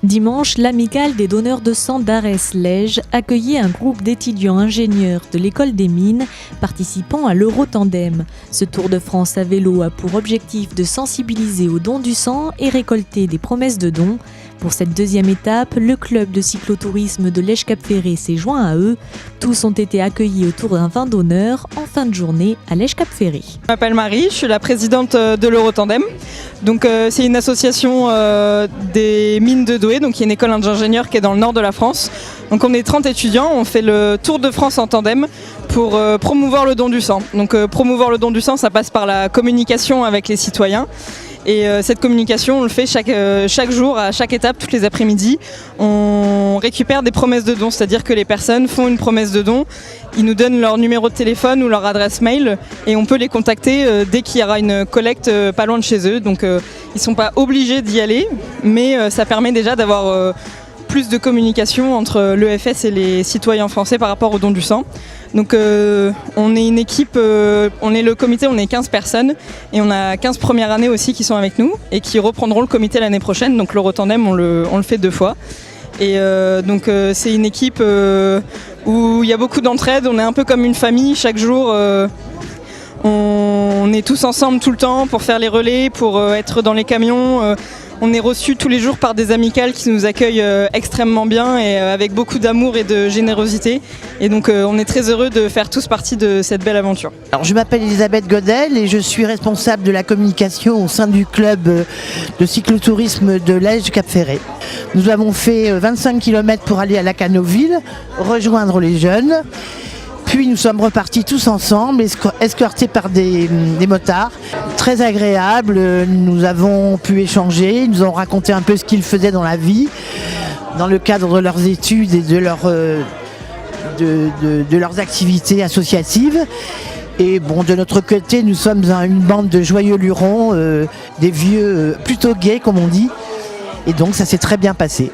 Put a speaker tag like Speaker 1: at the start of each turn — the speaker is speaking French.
Speaker 1: Dimanche, l'amicale des donneurs de sang d'Arès-Lège accueillait un groupe d'étudiants ingénieurs de l'école des mines participant à l'Eurotandem. Ce Tour de France à vélo a pour objectif de sensibiliser au don du sang et récolter des promesses de dons. Pour cette deuxième étape, le club de cyclotourisme de Lège-Cap-Ferré s'est joint à eux. Tous ont été accueillis autour d'un vin d'honneur en fin de journée à Lège-Cap-Ferré.
Speaker 2: Je m'appelle Marie, je suis la présidente de l'Eurotandem. Donc c'est une association des mines de Douai, donc il y a une école d'ingénieurs qui est dans le nord de la France. Donc on est 30 étudiants, on fait le Tour de France en tandem pour promouvoir le don du sang. Donc promouvoir le don du sang, ça passe par la communication avec les citoyens. Et cette communication, on le fait chaque jour, à chaque étape, toutes les après-midi. On récupère des promesses de dons, c'est-à-dire que les personnes font une promesse de don, ils nous donnent leur numéro de téléphone ou leur adresse mail et on peut les contacter dès qu'il y aura une collecte pas loin de chez eux. Donc ils ne sont pas obligés d'y aller, mais ça permet déjà d'avoir plus de communication entre l'EFS et les citoyens français par rapport au don du sang. Donc on est une équipe, on est le comité, on est 15 personnes et on a 15 premières années aussi qui sont avec nous et qui reprendront le comité l'année prochaine. Donc l'Eurotandem on le fait 2 fois. Et donc c'est une équipe où il y a beaucoup d'entraide, on est un peu comme une famille, chaque jour on est tous ensemble tout le temps pour faire les relais, pour être dans les camions. On est reçus tous les jours par des amicales qui nous accueillent extrêmement bien et avec beaucoup d'amour et de générosité. Et donc on est très heureux de faire tous partie de cette belle aventure.
Speaker 3: Alors, je m'appelle Elisabeth Godel et je suis responsable de la communication au sein du club de cyclotourisme de Lège-Cap-Ferré. Nous avons fait 25 km pour aller à Lacanoville, rejoindre les jeunes. Puis nous sommes repartis tous ensemble, escortés par des motards. Très agréable, nous avons pu échanger, ils nous ont raconté un peu ce qu'ils faisaient dans la vie, dans le cadre de leurs études et de leurs activités associatives. Et bon, de notre côté, nous sommes une bande de joyeux lurons, des vieux plutôt gays comme on dit. Et donc ça s'est très bien passé.